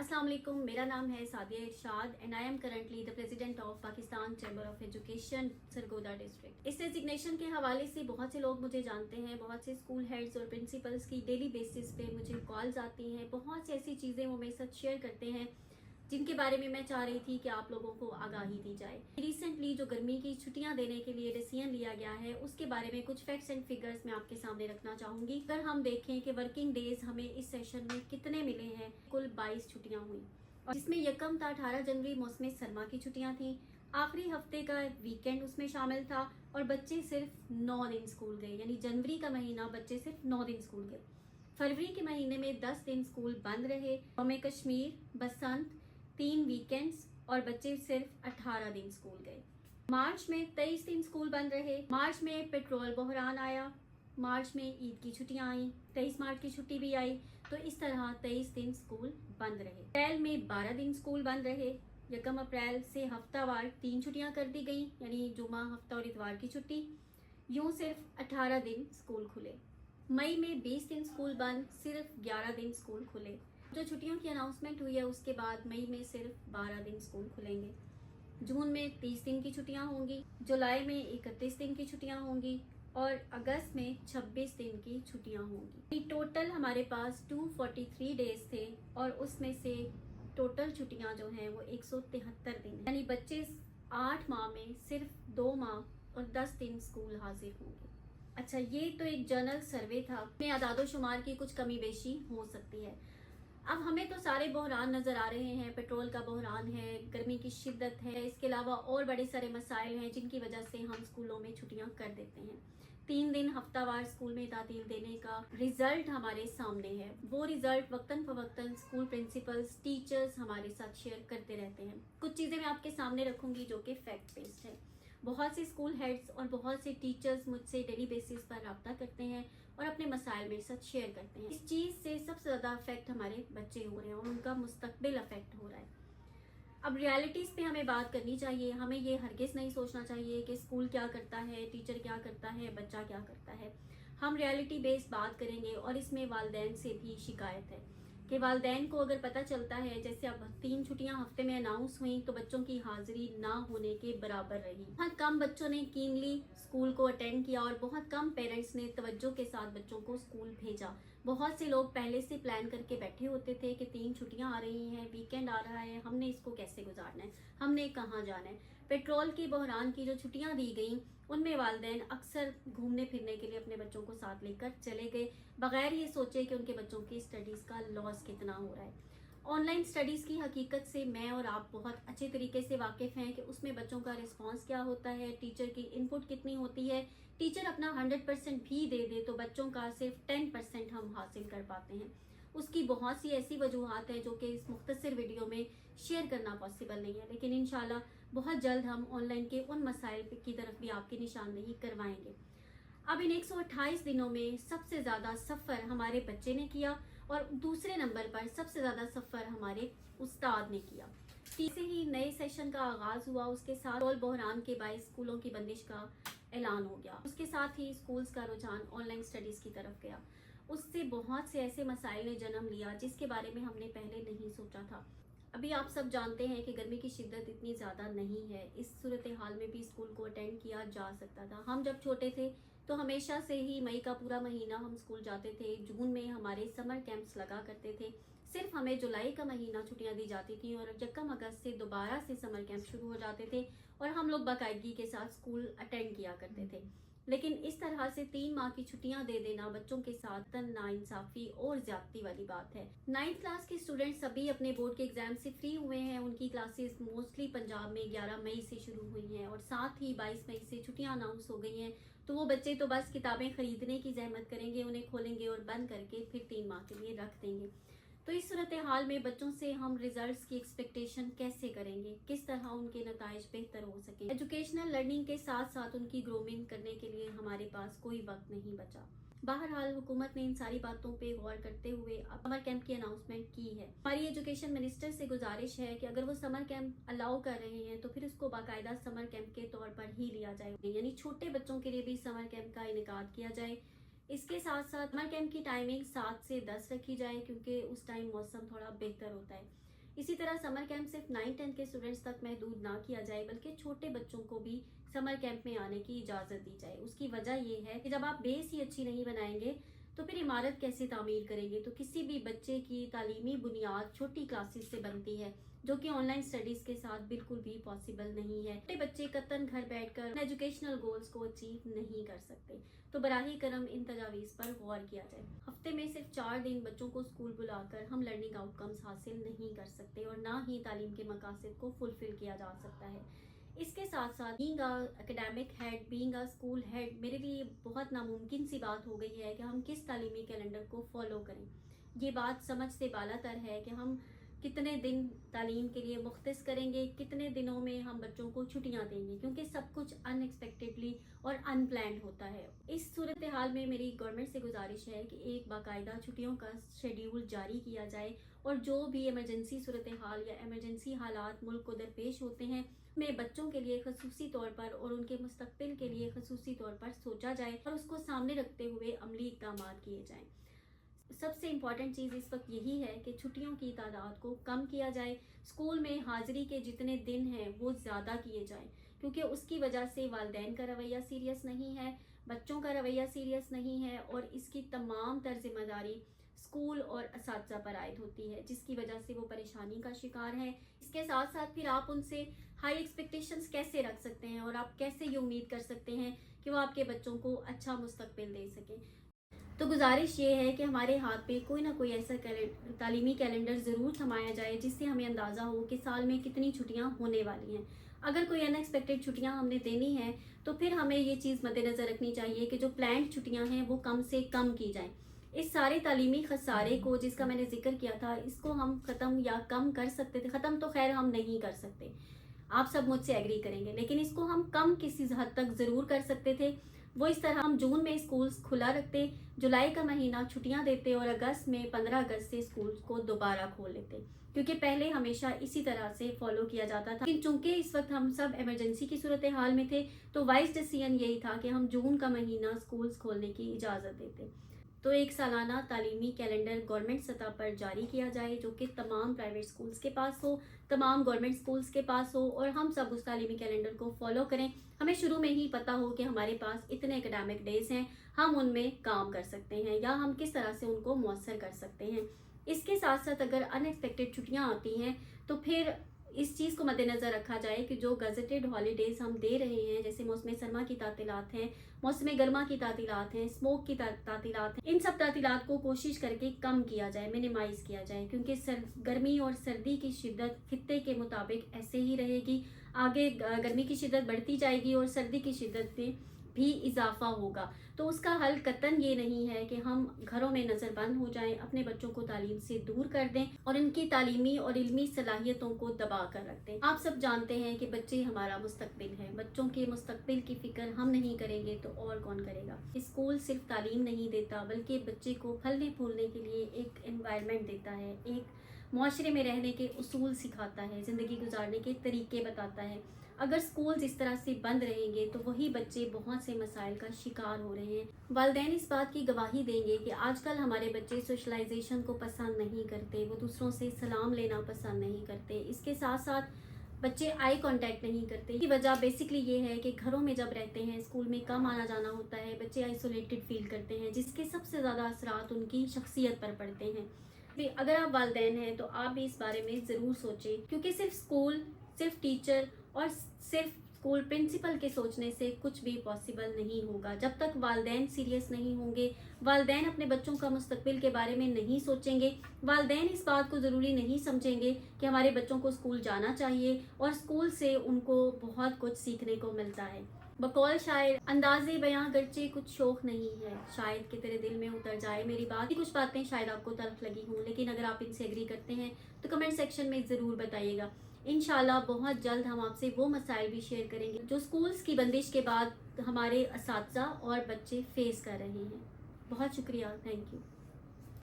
अस्सलाम वालेकुम, मेरा नाम है Sadia Irshad and I am currently the president of Pakistan chamber of education Sargodha district. इस डेजिग्नेशन के हवाले से बहुत से लोग मुझे जानते हैं, बहुत से स्कूल हेड्स और प्रिंसिपल्स की डेली बेसिस पे मुझे कॉल्स आती हैं, बहुत सी ऐसी चीज़ें वो मेरे साथ शेयर करते हैं जिनके बारे में मैं चाह रही थी कि आप लोगों को आगाही दी जाए। रिसेंटली जो गर्मी की छुट्टियां देने के लिए डिसीजन लिया गया है उसके बारे में कुछ फैक्ट्स एंड फिगर्स मैं आपके सामने रखना चाहूंगी। अगर हम देखें कि वर्किंग डेज हमें इस सेशन में कितने मिले हैं, कुल 22 छुट्टियां हुई और जिसमें यकम था 18 जनवरी मौसम सरमा की छुट्टियां थी। आखिरी हफ्ते का वीकेंड उसमें शामिल था और बच्चे सिर्फ 9 दिन स्कूल गए, यानी जनवरी का महीना बच्चे सिर्फ 9 दिन स्कूल गए। फरवरी के महीने में 10 दिन स्कूल बंद रहे। यौम कश्मीर, बसंत, 3 वीकेंड्स और बच्चे सिर्फ 18 दिन स्कूल गए। मार्च में 23 दिन स्कूल बंद रहे। मार्च में पेट्रोल बहरान आया। मार्च में ईद की छुट्टियां आई, 23 मार्च की छुट्टी भी आई, तो इस तरह 23 दिन स्कूल बंद रहे। अप्रैल में 12 दिन स्कूल बंद रहे। यकम अप्रैल से हफ्तावार 3 छुट्टियां कर दी गई, यानी जुमा, हफ्ता और इतवार की छुट्टी। यूं सिर्फ 18 दिन स्कूल खुले। मई में 20 दिन स्कूल बंद, सिर्फ 11 दिन स्कूल खुले। जो छुट्टियों की अनाउंसमेंट हुई है उसके बाद मई में सिर्फ 12 दिन स्कूल खुलेंगे। जून में 30 दिन की छुट्टियां होंगी, जुलाई में 31 दिन की छुट्टियां होंगी और अगस्त में 26 दिन की छुट्टियां होंगी। टोटल हमारे पास 243 डेज थे और उसमें से टोटल छुट्टियां जो हैं वो 173 दिन, यानी बच्चे 8 माह में सिर्फ 2 माह और 10 दिन स्कूल हाजिर होंगे। अच्छा, ये तो एक जनरल सर्वे था, में आदादो शुमार की कुछ कमी बेशी हो सकती है। अब हमें तो सारे बहरान नजर आ रहे हैं, पेट्रोल का बहरान है, गर्मी की शिद्दत है, इसके अलावा और बड़े सारे मसाइल हैं जिनकी वजह से हम स्कूलों में छुट्टियां कर देते हैं। 3 दिन हफ्तावार स्कूल में तातील देने का रिजल्ट हमारे सामने है। वो रिजल्ट वक्तन फवक्तन स्कूल प्रिंसिपल्स, टीचर्स हमारे साथ शेयर करते रहते हैं। कुछ चीजें मैं आपके सामने रखूंगी जो कि फैक्ट बेस्ड है। बहुत से स्कूल हेड्स और बहुत से टीचर्स मुझसे डेली बेसिस पर रब्ता करते हैं और अपने मसाइल मेरे साथ शेयर करते हैं। इस चीज़ से सबसे ज़्यादा अफेक्ट हमारे बच्चे हो रहे हैं और उनका मुस्तकबिल अफेक्ट हो रहा है। अब रियलिटीज़ पे हमें बात करनी चाहिए। हमें ये हरगिज़ नहीं सोचना चाहिए कि स्कूल क्या करता है, टीचर क्या करता है, बच्चा क्या करता है। हम रियलिटी बेस्ड बात करेंगे और इसमें वालिदैन से भी शिकायत है कि वालिदैन को अगर पता चलता है, जैसे अब 3 छुट्टियां हफ्ते में अनाउंस हुई तो बच्चों की हाजिरी ना होने के बराबर रही। बहुत कम बच्चों ने कीनली स्कूल को अटेंड किया और बहुत कम पेरेंट्स ने तवज्जो के साथ बच्चों को स्कूल भेजा। बहुत से लोग पहले से प्लान करके बैठे होते थे कि 3 छुट्टियां आ रही हैं, वीकेंड आ रहा है, हमने इसको कैसे गुजारना है, हमने कहाँ जाना है। पेट्रोल की बहरान की जो छुट्टियां दी गई उनमें वालिदैन अक्सर घूमने फिरने के लिए अपने बच्चों को साथ लेकर चले गए, बगैर ये सोचे कि उनके बच्चों की स्टडीज का लॉस कितना हो रहा है। ऑनलाइन स्टडीज की हकीकत से मैं और आप बहुत अच्छे तरीके से वाकिफ हैं कि उसमें बच्चों का रिस्पांस क्या होता है, टीचर की इनपुट कितनी होती है। टीचर अपना 100% भी दे दे तो बच्चों का सिर्फ 10% हम हासिल कर पाते हैं। उसकी बहुत सी ऐसी वजूहात हैं जो कि इस मुख्तसर वीडियो में शेयर करना पॉसिबल नहीं है, लेकिन इंशाल्लाह बहुत जल्द हम ऑनलाइन के उन मसाइल की तरफ भी आपकी निशानदेही करवाएंगे। अब इन 128 दिनों में सबसे ज़्यादा सफ़र हमारे बच्चे ने किया और दूसरे नंबर पर सबसे ज़्यादा सफ़र हमारे उस्ताद ने किया। तीसरे ही नए सेशन का आगाज़ हुआ, उसके साथ पेट्रोल बहरान के बायस स्कूलों की बंदिश का ऐलान हो गया। उसके साथ ही स्कूल्स का रुझान ऑनलाइन स्टडीज़ की तरफ गया। उससे बहुत से ऐसे मसाइल ने जन्म लिया जिसके बारे में हमने पहले नहीं सोचा था। अभी आप सब जानते हैं कि गर्मी की शिद्दत इतनी ज़्यादा नहीं है, इस सूरत हाल में भी स्कूल को अटेंड किया जा सकता था। हम जब छोटे थे तो हमेशा से ही मई का पूरा महीना हम स्कूल जाते थे। जून में हमारे समर कैंप्स लगा करते थे। सिर्फ हमें जुलाई का महीना छुट्टियां दी जाती थी और यकम अगस्त से दोबारा से समर कैंप शुरू हो जाते थे और हम लोग बाकायदगी के साथ स्कूल अटेंड किया करते थे। लेकिन इस तरह से 3 माह की छुट्टियां दे देना बच्चों के साथ नाइंसाफी और ज्यादती वाली बात है। 9th क्लास के स्टूडेंट्स सभी अपने बोर्ड के एग्जाम से फ्री हुए हैं। उनकी क्लासेस मोस्टली पंजाब में 11 मई से शुरू हुई हैं और साथ ही 22 मई से छुट्टियां अनाउंस हो गई हैं। तो वो बच्चे तो बस किताबें खरीदने की जहमत करेंगे, उन्हें खोलेंगे और बंद करके फिर 3 माह के लिए रख देंगे। तो इस सूरत हाल में बच्चों से हम रिजल्ट्स की एक्सपेक्टेशन कैसे करेंगे, किस तरह उनके नताइज बेहतर हो सके। एजुकेशनल लर्निंग के साथ साथ उनकी ग्रूमिंग करने के लिए हमारे पास कोई वक्त नहीं बचा। बहरहाल हुकूमत ने इन सारी बातों पे गौर करते हुए समर कैंप की अनाउंसमेंट की है। हमारी एजुकेशन मिनिस्टर से गुजारिश है कि अगर वो समर कैंप अलाउ कर रहे हैं तो फिर उसको बाकायदा समर कैंप के तौर पर ही लिया जाए, यानी छोटे बच्चों के लिए भी समर कैंप का इनेकाद किया जाए। इसके साथ साथ समर कैंप की टाइमिंग 7 से 10 रखी जाए क्योंकि उस टाइम मौसम थोड़ा बेहतर होता है। اسی طرح سمر کیمپ صرف 9-10 کے اسٹوڈنٹس تک محدود نہ کیا جائے بلکہ چھوٹے بچوں کو بھی سمر کیمپ میں آنے کی اجازت دی جائے. اس کی وجہ یہ ہے کہ جب آپ بیس ہی اچھی نہیں بنائیں گے تو پھر عمارت کیسے تعمیر کریں گے. تو کسی بھی بچے کی تعلیمی بنیاد چھوٹی کلاسز سے بنتی ہے جو کہ آن لائن اسٹڈیز کے ساتھ بالکل بھی پاسبل نہیں ہے. چھوٹے بچے قطعاً گھر بیٹھ کر ایجوکیشنل گولز کو اچیو نہیں کر سکتے. تو براہ کرم ان تجاویز پر غور کیا جائے. ہفتے میں صرف 4 دن بچوں کو اسکول بلا کر ہم لرننگ آؤٹ کمز حاصل نہیں کر سکتے اور نہ ہی تعلیم کے مقاصد کو فلفل کیا جا سکتا ہے. اس کے ساتھ ساتھ being academic head, being school head, میرے لیے بہت ناممکن سی بات ہو گئی ہے کہ ہم کس تعلیمی کیلنڈر کو فالو کریں. یہ بات سمجھ سے بالا تر ہے کہ ہم کتنے دن تعلیم کے لیے مختص کریں گے، کتنے دنوں میں ہم بچوں کو چھٹیاں دیں گے، کیونکہ سب کچھ ان ایکسپیکٹڈلی اور ان پلانڈ ہوتا ہے. اس صورتحال میں میری گورنمنٹ سے گزارش ہے کہ ایک باقاعدہ چھٹیوں کا شیڈیول جاری کیا جائے اور جو بھی ایمرجنسی صورتحال یا ایمرجنسی حالات ملک کو درپیش ہوتے ہیں میں بچوں کے لیے خصوصی طور پر اور ان کے مستقبل کے لیے خصوصی طور پر سوچا جائے اور اس کو سامنے رکھتے ہوئے عملی اقدامات کیے جائیں. سب سے امپورٹنٹ چیز اس وقت یہی ہے کہ چھٹیوں کی تعداد کو کم کیا جائے. اسکول میں حاضری کے جتنے دن ہیں وہ زیادہ کیے جائیں کیونکہ اس کی وجہ سے والدین کا رویہ سیریس نہیں ہے، بچوں کا رویہ سیریس نہیں ہے اور اس کی تمام تر ذمہ داری اسکول اور اساتذہ پر عائد ہوتی ہے جس کی وجہ سے وہ پریشانی کا شکار ہیں. اس کے ساتھ ساتھ پھر آپ ان سے ہائی ایکسپیکٹیشنز کیسے رکھ سکتے ہیں اور آپ کیسے یہ امید کر سکتے ہیں کہ وہ آپ کے بچوں کو اچھا مستقبل دے سکیں. تو گزارش یہ ہے کہ ہمارے ہاتھ پہ کوئی نہ کوئی ایسا تعلیمی کیلنڈر ضرور تھمایا جائے جس سے ہمیں اندازہ ہو کہ سال میں کتنی چھٹیاں ہونے والی ہیں. اگر کوئی ان ایکسپیکٹڈ چھٹیاں ہم نے دینی ہیں تو پھر ہمیں یہ چیز مد نظر رکھنی چاہیے کہ جو پلانڈ چھٹیاں ہیں وہ کم سے کم کی جائیں. اس سارے تعلیمی خسارے کو جس کا میں نے ذکر کیا تھا اس کو ہم ختم یا کم کر سکتے تھے. ختم تو خیر ہم نہیں کر سکتے، آپ سب مجھ سے ایگری کریں گے، لیکن اس کو ہم کم کسی حد تک ضرور کر سکتے تھے. وہ اس طرح ہم جون میں اسکولز کھلا رکھتے، جولائی کا مہینہ چھٹیاں دیتے اور اگست میں 15 اگست سے اسکولز کو دوبارہ کھول لیتے، کیونکہ پہلے ہمیشہ اسی طرح سے فالو کیا جاتا تھا. لیکن چونکہ اس وقت ہم سب ایمرجنسی کی صورتحال میں تھے تو وائز ڈیسیژن یہی تھا کہ ہم جون کا مہینہ اسکولز کھولنے کی اجازت دیتے. تو ایک سالانہ تعلیمی کیلنڈر گورنمنٹ سطح پر جاری کیا جائے جو کہ تمام پرائیویٹ اسکولز کے پاس ہو، تمام گورنمنٹ اسکولز کے پاس ہو اور ہم سب اس تعلیمی کیلنڈر کو فالو کریں. ہمیں شروع میں ہی پتہ ہو کہ ہمارے پاس اتنے اکیڈیمک ڈیز ہیں، ہم ان میں کام کر سکتے ہیں یا ہم کس طرح سے ان کو مؤثر کر سکتے ہیں. اس کے ساتھ ساتھ اگر ان ایکسپیکٹڈ چھٹیاں آتی ہیں تو پھر اس چیز کو مد نظر رکھا جائے کہ جو گزٹڈ ہالیڈیز ہم دے رہے ہیں جیسے موسم سرما کی تعطیلات ہیں، موسم گرما کی تعطیلات ہیں، اسموک کی تعطیلات ہیں، ان سب تعطیلات کو کوشش کر کے کم کیا جائے، منیمائز کیا جائے، کیونکہ گرمی اور سردی کی شدت خطے کے مطابق ایسے ہی رہے گی. آگے گرمی کی شدت بڑھتی جائے گی اور سردی کی شدت میں بھی اضافہ ہوگا. تو اس کا حل قطعاً یہ نہیں ہے کہ ہم گھروں میں نظر بند ہو جائیں، اپنے بچوں کو تعلیم سے دور کر دیں اور ان کی تعلیمی اور علمی صلاحیتوں کو دبا کر رکھ دیں. آپ سب جانتے ہیں کہ بچے ہمارا مستقبل ہے، بچوں کے مستقبل کی فکر ہم نہیں کریں گے تو اور کون کرے گا. اسکول صرف تعلیم نہیں دیتا بلکہ بچے کو پھلنے پھولنے کے لیے ایک انوائرمنٹ دیتا ہے، ایک معاشرے میں رہنے کے اصول سکھاتا ہے، زندگی گزارنے کے طریقے بتاتا ہے. اگر سکولز اس طرح سے بند رہیں گے تو وہی بچے بہت سے مسائل کا شکار ہو رہے ہیں. والدین اس بات کی گواہی دیں گے کہ آج کل ہمارے بچے سوشلائزیشن کو پسند نہیں کرتے، وہ دوسروں سے سلام لینا پسند نہیں کرتے. اس کے ساتھ ساتھ بچے آئی کانٹیکٹ نہیں کرتے. اس کی وجہ بیسکلی یہ ہے کہ گھروں میں جب رہتے ہیں، اسکول میں کم آنا جانا ہوتا ہے، بچے آئسولیٹڈ فیل کرتے ہیں جس کے سب سے زیادہ اثرات ان کی شخصیت پر پڑتے ہیں. اگر آپ والدین ہیں تو آپ بھی اس بارے میں ضرور سوچیں، کیونکہ صرف اسکول، صرف ٹیچر اور صرف اسکول پرنسپل کے سوچنے سے کچھ بھی پاسبل نہیں ہوگا. جب تک والدین سیریس نہیں ہوں گے، والدین اپنے بچوں کا مستقبل کے بارے میں نہیں سوچیں گے، والدین اس بات کو ضروری نہیں سمجھیں گے کہ ہمارے بچوں کو اسکول جانا چاہیے اور اسکول سے ان کو بہت کچھ سیکھنے کو ملتا ہے. بقول شاعر، انداز بیاں گرچہ کچھ شوق نہیں ہے، شاید کہ تیرے دل میں اتر جائے میری بات. کچھ باتیں شاید آپ کو تلخ لگی ہوں، لیکن اگر آپ ان سے ایگری کرتے ہیں تو کمنٹ سیکشن میں ضرور بتائیے گا. انشاءاللہ بہت جلد ہم آپ سے وہ مسائل بھی شیئر کریں گے جو اسکولز کی بندش کے بعد ہمارے اساتذہ اور بچے فیس کر رہے ہیں. بہت شکریہ، تھینک یو.